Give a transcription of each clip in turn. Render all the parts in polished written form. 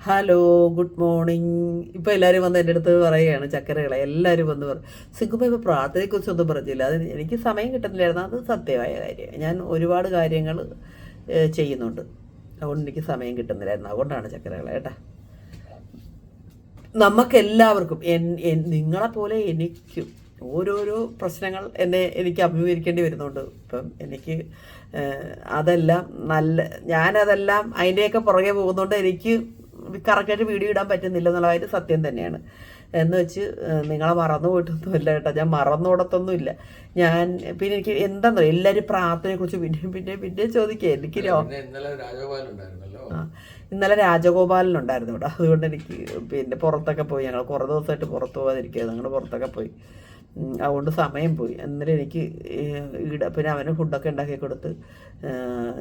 Hello, good morning. ഇപ്പോൾ എല്ലാവരും വന്ന് എൻ്റെ അടുത്ത് പറയുകയാണ്, ചക്കരകളെ എല്ലാവരും വന്ന് പറയും, സിംഗുപ്പ ഇപ്പോൾ പ്രാർത്ഥനയെക്കുറിച്ചൊന്നും പറഞ്ഞില്ല. അത് എനിക്ക് സമയം കിട്ടുന്നില്ലായിരുന്നു. അത് സത്യമായ കാര്യം. ഞാൻ ഒരുപാട് കാര്യങ്ങൾ ചെയ്യുന്നുണ്ട്, അതുകൊണ്ട് എനിക്ക് സമയം കിട്ടുന്നില്ലായിരുന്നു. അതുകൊണ്ടാണ് ചക്കരകളെ കേട്ടാ. നമുക്കെല്ലാവർക്കും നിങ്ങളെപ്പോലെ എനിക്കും ഓരോരോ പ്രശ്നങ്ങൾ എനിക്ക് അഭിമുഖീകരിക്കേണ്ടി വരുന്നുണ്ട്. ഇപ്പം എനിക്ക് അതെല്ലാം ഞാനതെല്ലാം അതിൻ്റെയൊക്കെ പുറകെ പോകുന്നതുകൊണ്ട് എനിക്ക് കറക്റ്റായിട്ട് വീഡിയോ ഇടാൻ പറ്റുന്നില്ല എന്നുള്ള കാര്യം സത്യം തന്നെയാണ്. എന്ന് വെച്ച് നിങ്ങളെ മറന്നു പോയിട്ടൊന്നുമില്ല കേട്ടോ, ഞാൻ മറന്നുകൂടത്തൊന്നുമില്ല. ഞാൻ പിന്നെ എനിക്ക് എന്താണെന്നോ എല്ലാവരും പ്രാർത്ഥനയെക്കുറിച്ച് പിന്നെ ചോദിക്കുക. എനിക്ക് ഇന്നലെ രാജഗോപാലൻ ഉണ്ടായിരുന്നു ഇവിടെ. അതുകൊണ്ട് എനിക്ക് പിന്നെ പുറത്തൊക്കെ പോയി, ഞങ്ങൾ കുറേ ദിവസമായിട്ട് പുറത്ത് പോകാതിരിക്കുകയായിരുന്നു. ഞങ്ങൾ പുറത്തൊക്കെ പോയി, അതുകൊണ്ട് സമയം പോയി. എന്നാലും എനിക്ക് പിന്നെ അവന് ഫുഡൊക്കെ ഉണ്ടാക്കി കൊടുത്ത്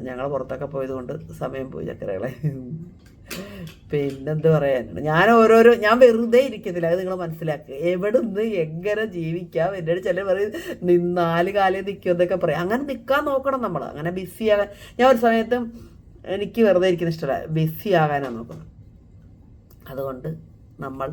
ഞങ്ങൾ പുറത്തൊക്കെ പോയത് കൊണ്ട് സമയം പോയി ചക്കരകളെ. പിന്നെന്ത് പറയാനുണ്ട്, ഞാൻ വെറുതെ ഇരിക്കുന്നില്ല, അത് നിങ്ങൾ മനസ്സിലാക്കുക. എവിടെ നിന്ന് എങ്ങനെ ജീവിക്കാം. എന്നോട് ചിലർ പറയും 4 കാലം നിൽക്കും എന്നൊക്കെ പറയും. അങ്ങനെ നിൽക്കാൻ നോക്കണം നമ്മൾ. അങ്ങനെ ബിസിയാകാൻ ഞാൻ ഒരു സമയത്തും എനിക്ക് വെറുതെ ഇരിക്കുന്ന ഇഷ്ടമല്ല, ബിസി ആകാനാണ് നോക്കുന്നത്. അതുകൊണ്ട് നമ്മൾ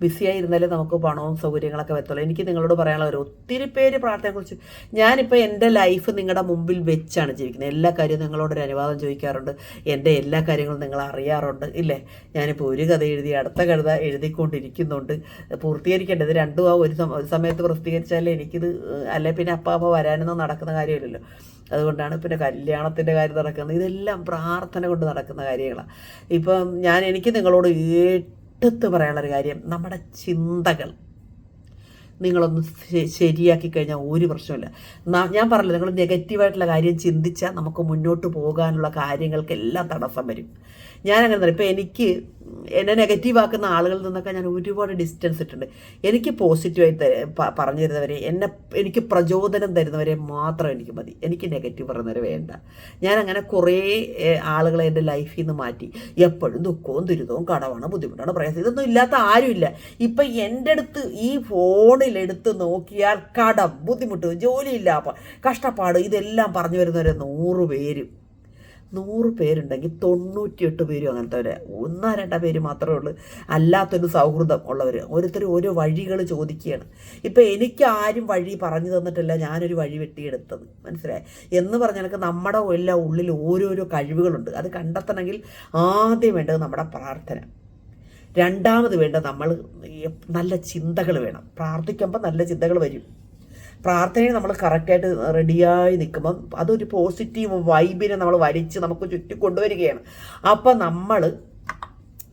ബിസിയായിരുന്നാലേ നമുക്ക് പണവും സൗകര്യങ്ങളൊക്കെ വരത്തുള്ളൂ. എനിക്ക് നിങ്ങളോട് പറയാനുള്ള ഒത്തിരി പേര് പ്രാർത്ഥനയെക്കുറിച്ച്, ഞാനിപ്പോൾ എൻ്റെ ലൈഫ് നിങ്ങളുടെ മുമ്പിൽ വെച്ചാണ് ജീവിക്കുന്നത്. എല്ലാ കാര്യവും നിങ്ങളോടൊരു അനുവാദം ചോദിക്കാറുണ്ട്. എൻ്റെ എല്ലാ കാര്യങ്ങളും നിങ്ങൾ അറിയാറുണ്ട് ഇല്ലേ. ഞാനിപ്പോൾ ഒരു കഥ എഴുതി അടുത്ത കഥ എഴുതിക്കൊണ്ടിരിക്കുന്നുണ്ട്. പൂർത്തീകരിക്കേണ്ടത് രണ്ടും ഒരു സമയത്ത് പ്രസിദ്ധീകരിച്ചാലേ എനിക്കിത്, അല്ലെ പിന്നെ അപ്പ വരാനൊന്നും നടക്കുന്ന കാര്യമില്ലല്ലോ. അതുകൊണ്ടാണ് പിന്നെ കല്യാണത്തിൻ്റെ കാര്യം നടക്കുന്നത്. ഇതെല്ലാം പ്രാർത്ഥന കൊണ്ട് നടക്കുന്ന കാര്യങ്ങളാണ്. ഇപ്പം എനിക്ക് നിങ്ങളോട് എടുത്ത് പറയാനുള്ളൊരു കാര്യം, നമ്മുടെ ചിന്തകൾ നിങ്ങളൊന്ന് ശരിയാക്കി കഴിഞ്ഞാൽ ഒരു പ്രശ്നമില്ല. ഞാൻ പറഞ്ഞില്ല, നിങ്ങൾ നെഗറ്റീവായിട്ടുള്ള കാര്യം ചിന്തിച്ചാൽ നമുക്ക് മുന്നോട്ട് പോകാനുള്ള കാര്യങ്ങൾക്കെല്ലാം തടസ്സം വരും. ഞാനങ്ങനെ തന്നെ. ഇപ്പോൾ എന്നെ നെഗറ്റീവാക്കുന്ന ആളുകളിൽ നിന്നൊക്കെ ഞാൻ ഒരുപാട് ഡിസ്റ്റൻസ് ഇട്ടുണ്ട്. എനിക്ക് പോസിറ്റീവായിട്ട് പറഞ്ഞു തരുന്നവരെ, എനിക്ക് പ്രചോദനം തരുന്നവരെ മാത്രം എനിക്ക് മതി. എനിക്ക് നെഗറ്റീവ് പറയുന്നവരെ വേണ്ട. ഞാനങ്ങനെ കുറേ ആളുകളെ എൻ്റെ ലൈഫിൽ നിന്ന് മാറ്റി. എപ്പോഴും ദുഃഖവും ദുരിതവും കടവാണ് ബുദ്ധിമുട്ടാണ് പ്രയാസം ഇതൊന്നും ഇല്ലാത്ത ആരുമില്ല. ഇപ്പം എൻ്റെ അടുത്ത് ഈ ഫോണിലെടുത്ത് നോക്കിയാൽ കടം, ബുദ്ധിമുട്ട്, ജോലിയില്ല, കഷ്ടപ്പാട്, ഇതെല്ലാം പറഞ്ഞു വരുന്നവരെ 100 പേരുണ്ടെങ്കിൽ 98 പേരും അങ്ങനത്തെ 1-2 പേര് മാത്രമേ ഉള്ളൂ അല്ലാത്തൊരു സൗഹൃദം ഉള്ളവർ. ഓരോരുത്തരും ഓരോ വഴികൾ ചോദിക്കുകയാണ്. ഇപ്പം എനിക്ക് ആരും വഴി പറഞ്ഞു തന്നിട്ടില്ല, ഞാനൊരു വഴി വെട്ടിയെടുത്തത്. മനസ്സിലായി എന്ന് പറഞ്ഞാൽ നമ്മുടെ എല്ലാം ഉള്ളിൽ ഓരോരോ കഴിവുകളുണ്ട്. അത് കണ്ടെത്തണമെങ്കിൽ ആദ്യം വേണ്ടത് നമ്മുടെ പ്രാർത്ഥന. രണ്ടാമത് വേണ്ടത് നമ്മൾ നല്ല ചിന്തകൾ വേണം. പ്രാർത്ഥിക്കുമ്പോൾ നല്ല ചിന്തകൾ വരും. പ്രാർത്ഥനയിൽ നമ്മൾ കറക്റ്റായിട്ട് റെഡിയായി നിൽക്കുമ്പം അതൊരു പോസിറ്റീവ് വൈബിനെ നമ്മൾ വലിച്ച് നമുക്ക് ചുറ്റി കൊണ്ടുവരികയാണ്. അപ്പം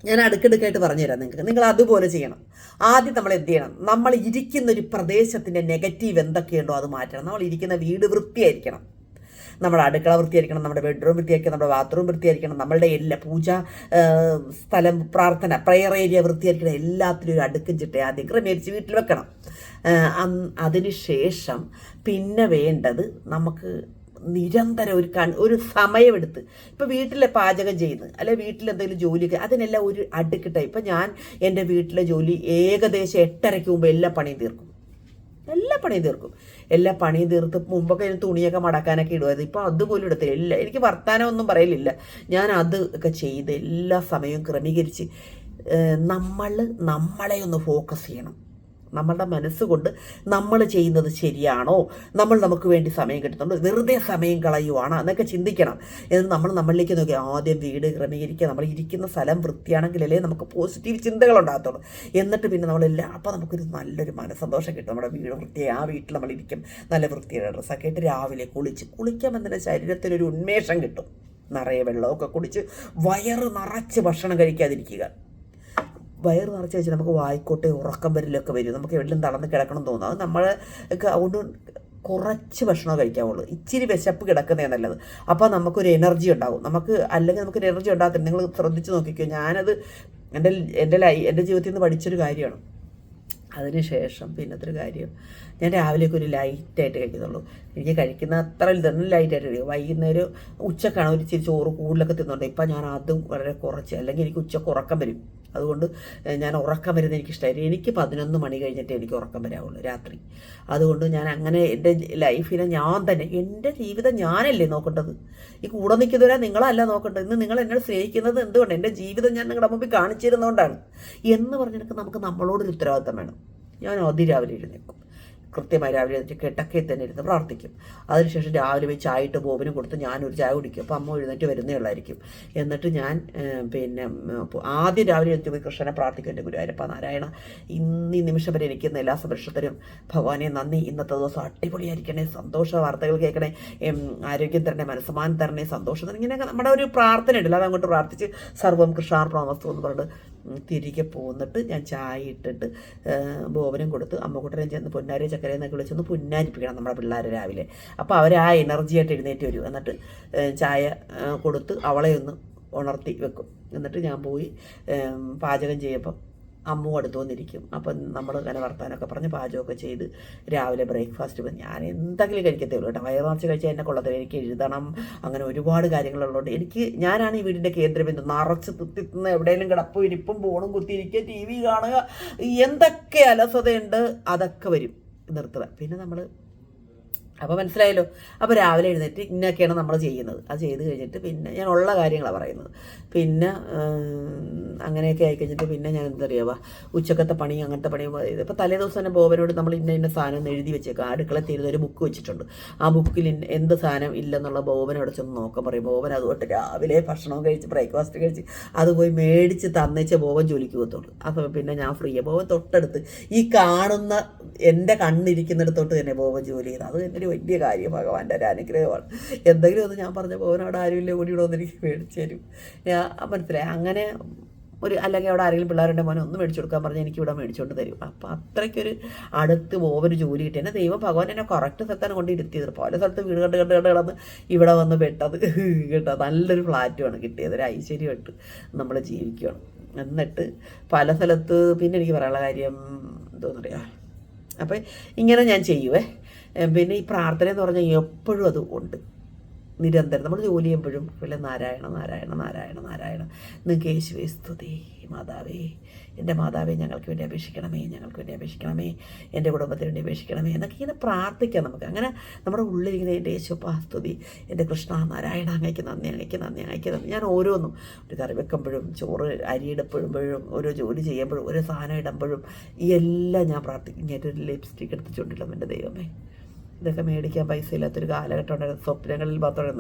ഞാൻ അടുക്കടുക്കായിട്ട് പറഞ്ഞുതരാം നിങ്ങൾ അതുപോലെ ചെയ്യണം. ആദ്യം നമ്മൾ എന്ത് ചെയ്യണം, നമ്മൾ ഇരിക്കുന്ന ഒരു പ്രദേശത്തിൻ്റെ നെഗറ്റീവ് എന്തൊക്കെയുണ്ടോ അത് മാറ്റണം. നമ്മൾ ഇരിക്കുന്ന വീട് വൃത്തിയായിരിക്കണം, നമ്മുടെ അടുക്കള വൃത്തിയായിരിക്കണം, നമ്മുടെ ബെഡ്റൂം വൃത്തിയായിരിക്കണം, നമ്മുടെ ബാത്റൂം വൃത്തിയായിരിക്കണം, നമ്മളുടെ എല്ലാ സ്ഥലം, പ്രാർത്ഥന, പ്രെയർ ഏരിയ വൃത്തിയായിരിക്കണം. എല്ലാത്തിലും ഒരു അടുക്കും ചിട്ട ആദ്യം ക്രമീകരിച്ച് വീട്ടിൽ വെക്കണം. അതിന് ശേഷം പിന്നെ വേണ്ടത് നമുക്ക് നിരന്തരം ഒരു സമയമെടുത്ത്, ഇപ്പോൾ വീട്ടിലെ പാചകം ചെയ്യുന്നത് അല്ലെ വീട്ടിലെന്തെങ്കിലും ജോലിയൊക്കെ, അതിനെല്ലാം ഒരു അടുക്കിട്ട. ഇപ്പം ഞാൻ എൻ്റെ വീട്ടിലെ ജോലി ഏകദേശം 8:30 മുമ്പ് എല്ലാ പണിയും തീർക്കും. എല്ലാ പണിയും തീർത്ത് മുമ്പൊക്കെ തുണിയൊക്കെ മടക്കാനൊക്കെ ഇടുമായിരുന്നു. ഇപ്പോൾ അതുപോലും എടുത്തില്ല. എനിക്ക് വർത്താനമൊന്നും പറയലില്ല. ഞാൻ അത് ഒക്കെ ചെയ്ത് എല്ലാ സമയവും ക്രമീകരിച്ച് നമ്മളെ ഒന്ന് ഫോക്കസ് ചെയ്യണം. നമ്മളുടെ മനസ്സുകൊണ്ട് നമ്മൾ ചെയ്യുന്നത് ശരിയാണോ, നമുക്ക് വേണ്ടി സമയം കിട്ടുന്നുണ്ടോ, വെറുതെ സമയം കളയുവാണോ എന്നൊക്കെ ചിന്തിക്കണം. എന്ന് നമ്മളിലേക്ക് നോക്കി ആദ്യം വീട് ക്രമീകരിക്കുക. നമ്മൾ ഇരിക്കുന്ന സ്ഥലം വൃത്തിയാണെങ്കിലല്ലേ നമുക്ക് പോസിറ്റീവ് ചിന്തകൾ ഉണ്ടാകത്തുള്ളൂ. എന്നിട്ട് പിന്നെ നമ്മളെല്ലാം അപ്പോൾ നമുക്കൊരു നല്ലൊരു മനസ്സന്തോഷം കിട്ടും. നമ്മുടെ വീട് വൃത്തിയായി ആ വീട്ടിൽ നമ്മളിരിക്കും, നല്ല വൃത്തിയുടെ ഡ്രസ്സൊക്കെ ഇട്ട് രാവിലെ കുളിക്കുമ്പോൾ തന്നെ ശരീരത്തിനൊരു ഉന്മേഷം കിട്ടും. നിറയെ വെള്ളമൊക്കെ കുടിച്ച് വയറ് നിറച്ച് ഭക്ഷണം കഴിക്കാതിരിക്കുക. വയറ് നിറച്ച് വെച്ചാൽ നമുക്ക് വായിക്കോട്ടെ ഉറക്കം വരലൊക്കെ വരും. നമുക്ക് എവിടെയും തളർന്ന് കിടക്കണം തോന്നും. അത് നമ്മളൊക്കെ അതുകൊണ്ട് കുറച്ച് ഭക്ഷണം കഴിക്കാവുള്ളൂ. ഇച്ചിരി വിശപ്പ് കിടക്കുന്നതാണ് നല്ലത്. അപ്പോൾ നമുക്കൊരു എനർജി ഉണ്ടാകും. അല്ലെങ്കിൽ നമുക്കൊരു എനർജി ഉണ്ടാകത്തില്ല. നിങ്ങൾ ശ്രദ്ധിച്ച് നോക്കിക്കോ. ഞാനത് എൻ്റെ ജീവിതത്തിൽ നിന്ന് പഠിച്ചൊരു കാര്യമാണ്. അതിനുശേഷം പിന്നത്തെ ഒരു കാര്യം, ഞാൻ രാവിലെയൊക്കെ ഒരു ലൈറ്റായിട്ട് കഴിക്കുന്നുള്ളൂ. എനിക്ക് കഴിക്കുന്ന അത്ര തന്നെ ലൈറ്റായിട്ട് കഴിക്കും. വൈകുന്നേരം ഉച്ചക്കാണ് ഒരു ഇച്ചിരി ചോറ് കൂടുതലൊക്കെ തിന്നുണ്ട്. ഇപ്പം ഞാൻ അതും വളരെ കുറച്ച്, അല്ലെങ്കിൽ എനിക്ക് ഉച്ചക്ക് ഉറക്കം വരും. അതുകൊണ്ട് ഞാൻ ഉറക്കം വരുന്നത് എനിക്കിഷ്ടമായിരുന്നു. എനിക്ക് 11 മണി കഴിഞ്ഞിട്ട് എനിക്ക് ഉറക്കം വരാവുള്ളൂ രാത്രി. അതുകൊണ്ട് ഞാൻ അങ്ങനെ എൻ്റെ ലൈഫിനെ ഞാൻ തന്നെ, എൻ്റെ ജീവിതം ഞാനല്ലേ നോക്കേണ്ടത്. ഈ കൂടെ നിൽക്കുന്നവരെ നിങ്ങളല്ല നോക്കേണ്ടത്. ഇന്ന് നിങ്ങൾ എന്നെ സ്നേഹിക്കുന്നത് എന്തുകൊണ്ട്? എൻ്റെ ജീവിതം ഞാൻ നിങ്ങളുടെ മുമ്പിൽ കാണിച്ചിരുന്നതുകൊണ്ടാണ് എന്ന് പറഞ്ഞിട്ട് നമുക്ക് നമ്മളോടൊരു ഉത്തരവാദിത്തം വേണം. ഞാൻ അതിരാവിലെ എഴുന്നേൽക്കും, കൃത്യമായി രാവിലെ എഴുന്നേറ്റ് കിടക്കയിൽ തന്നെ ഇരുന്ന് പ്രാർത്ഥിക്കും. അതിനുശേഷം രാവിലെ പോയി ചായ ഇട്ട് ബോബിനും കൊടുത്ത് ഞാനൊരു ചായ കുടിക്കും. അപ്പോൾ അമ്മ എഴുന്നേറ്റ് വരുന്നേ ഉള്ളായിരിക്കും. എന്നിട്ട് ഞാൻ പിന്നെ ആദ്യം രാവിലെ എഴുന്നേറ്റ് പോയി കൃഷ്ണനെ പ്രാർത്ഥിക്കും. എൻ്റെ ഗുരുവായൂരപ്പ നാരായണ, ഈ നിമിഷം വരെ എനിക്കുന്ന എല്ലാ സംരക്ഷണത്തിനും ഭഗവാനെ നന്ദി. ഇന്നത്തെ ദിവസം അടിപൊളിയായിരിക്കണേ, സന്തോഷ വാർത്തകൾ കേൾക്കണേ, ആരോഗ്യം തരണേ, മനസ്സമാനം തരണേ, സന്തോഷം തരണേ. ഇങ്ങനെയൊക്കെ നമ്മുടെ ഒരു പ്രാർത്ഥന ഉണ്ടല്ലോ, അത് അങ്ങോട്ട് പ്രാർത്ഥിച്ച് സർവ്വം കൃഷ്ണാർപ്പണമസ്തു എന്ന് പറഞ്ഞിട്ട് തിരികെ പോന്നിട്ട് ഞാൻ ചായ ഇട്ടിട്ട് ബോബനും കൊടുത്ത് അമ്മക്കുട്ടനെ ചെന്ന് പൊന്നാരി ചക്കരയെന്നൊക്കെ വിളിച്ചൊന്ന് പുന്നാരിപ്പിക്കണം നമ്മുടെ പിള്ളേരെ രാവിലെ. അപ്പോൾ അവർ ആ എനർജിയായിട്ട് എഴുന്നേറ്റ് വരും. എന്നിട്ട് ചായ കൊടുത്ത് അവളെ ഒന്ന് ഉണർത്തി വെക്കും. എന്നിട്ട് ഞാൻ പോയി പാചകം ചെയ്യുമ്പം അമ്മു അടുത്ത് വന്നിരിക്കും. അപ്പം നമ്മൾ അങ്ങനെ വർത്താനമൊക്കെ പറഞ്ഞ് പാചകമൊക്കെ ചെയ്ത് രാവിലെ ബ്രേക്ക്ഫാസ്റ്റ് ഞാൻ എന്തെങ്കിലും കഴിക്കത്തേ ഉള്ളൂ കേട്ടോ. വയറ് നിറച്ച് കഴിച്ചാൽ എന്നെ കൊള്ളത്തില്ല. എനിക്ക് എഴുതണം, അങ്ങനെ ഒരുപാട് കാര്യങ്ങളുള്ളതുകൊണ്ട് ഞാനാണ് ഈ വീടിൻ്റെ കേന്ദ്രബിന്ദു. നിറച്ച് തിന്ന എവിടെയെങ്കിലും കിടപ്പും ഇരിപ്പും ഫോണും കുത്തിയിരിക്കുക, TV കാണുക, എന്തൊക്കെ അലസതയുണ്ട് അതൊക്കെ വരും നിർത്തുക. പിന്നെ നമ്മൾ അപ്പോൾ മനസ്സിലായല്ലോ. അപ്പോൾ രാവിലെ എഴുന്നേറ്റ് ഇന്നൊക്കെയാണ് നമ്മൾ ചെയ്യുന്നത്. അത് ചെയ്ത് കഴിഞ്ഞിട്ട് പിന്നെ ഞാൻ ഉള്ള കാര്യങ്ങളാണ് പറയുന്നത്. പിന്നെ അങ്ങനെയൊക്കെ ആയിക്കഴിഞ്ഞിട്ട് പിന്നെ ഞാൻ എന്താ പറയുക, ഉച്ചക്കത്തെ പണി അങ്ങനത്തെ പണി. ഇപ്പോൾ തലേ ദിവസം തന്നെ ബോബനോട് നമ്മൾ ഇന്ന സാധനം ഒന്ന് എഴുതി വെച്ചേക്കാം. അടുക്കള തീരുന്ന ഒരു ബുക്ക് വെച്ചിട്ടുണ്ട്. ആ ബുക്കിൽ എന്ത് സാധനം ഇല്ലെന്നുള്ള ബോബനോട് ചെന്ന് നോക്കാൻ പറയും. ബോബൻ അതുകൊണ്ട് രാവിലെ ഭക്ഷണം കഴിച്ച് ബ്രേക്ക്ഫാസ്റ്റ് കഴിച്ച് അത് പോയി മേടിച്ച് തന്നേച്ച് ബോബൻ ജോലിക്ക് പോകത്തുള്ളൂ. അപ്പോൾ പിന്നെ ഞാൻ ഫ്രീ. ബോബൻ തൊട്ടടുത്ത് ഈ കാണുന്ന എൻ്റെ കണ്ണിരിക്കുന്നിടത്തോട്ട് തന്നെ ബോബൻ ജോലി ചെയ്യുന്നത്. അത് എൻ്റെ ഒരു വലിയ കാര്യം, ഭഗവാന്റെ ഒരു അനുഗ്രഹമാണ്. എന്തെങ്കിലും ഒന്ന് ഞാൻ പറഞ്ഞ ബോബനോട് ആരുമില്ല, ഓടിയിടോന്ന് എനിക്ക് മേടിച്ചു തരും. ഞാൻ മനസ്സിലായി. അങ്ങനെ അല്ലെങ്കിൽ അവിടെ ആരെങ്കിലും പിള്ളേരുടെ മോനെ ഒന്ന് മേടിച്ചു കൊടുക്കാൻ പറഞ്ഞാൽ എനിക്ക് ഇവിടെ മേടിച്ചുകൊണ്ട് തരും. അപ്പോൾ അത്രയ്ക്കൊരു അടുത്ത് ബോബന് ജോലി കിട്ടി. എന്നെ ദൈവം ഭഗവാൻ എന്നെ കറക്റ്റ് സ്ഥലത്താണ് കൊണ്ട് ഇരുത്തിയത്. പല സ്ഥലത്ത് വീട് കണ്ട് കിടന്ന് ഇവിടെ വന്ന് പെട്ടത് കേട്ടോ. നല്ലൊരു ഫ്ലാറ്റുമാണ് കിട്ടിയത്. ഒരു ഐശ്വര്യമായിട്ട് നമ്മൾ ജീവിക്കുകയാണ്. എന്നിട്ട് പല സ്ഥലത്ത് പിന്നെ എനിക്ക് പറയാനുള്ള കാര്യം എന്തോന്നറിയാം. അപ്പം ഇങ്ങനെ ഞാൻ ചെയ്യുവേ. പിന്നെ ഈ പ്രാർത്ഥന എന്ന് പറഞ്ഞാൽ എപ്പോഴും അത് ഉണ്ട്, നിരന്തരം. നമ്മൾ ജോലി ചെയ്യുമ്പോഴും പിന്നെ നാരായണ നാരായണ നാരായണ നാരായണ, നിങ്ങൾക്ക് യേശുവേ സ്തുതി, മാതാവേ എൻ്റെ മാതാവേ ഞങ്ങൾക്ക് വേണ്ടി അപേക്ഷിക്കണമേ, ഞങ്ങൾക്ക് വേണ്ടി അപേക്ഷിക്കണമേ, എൻ്റെ കുടുംബത്തിന് വേണ്ടി അപേക്ഷിക്കണമേ എന്നൊക്കെ ഇങ്ങനെ പ്രാർത്ഥിക്കാം നമുക്ക്. അങ്ങനെ നമ്മുടെ ഉള്ളിലിരിക്കുന്ന എൻ്റെ യേശുപ്പാ സ്തുതി, എൻ്റെ കൃഷ്ണ നാരായണ അങ്ങയ്ക്ക് നന്ദി, അങ്ങയ്ക്ക് നന്ദി, അങ്ങയ്ക്ക് നന്ദി. ഞാൻ ഓരോന്നും ഒരു കറി വെക്കുമ്പോഴും ചോറ് അരിയിടപ്പോഴുമ്പോഴും ഓരോ ജോലി ചെയ്യുമ്പോഴും ഓരോ സാധനം ഇടുമ്പോഴും എല്ലാം ഞാൻ പ്രാർത്ഥിക്കും. ഇങ്ങനത്തെ ഒരു ലിപ്സ്റ്റിക് എടുത്തിട്ടുണ്ടല്ലോ എൻ്റെ ദൈവമേ, ഇതൊക്കെ മേടിക്കാൻ പൈസ ഇല്ലാത്തൊരു കാലഘട്ടം ഉണ്ടായിരുന്നു. സ്വപ്നങ്ങളിൽ മാത്രം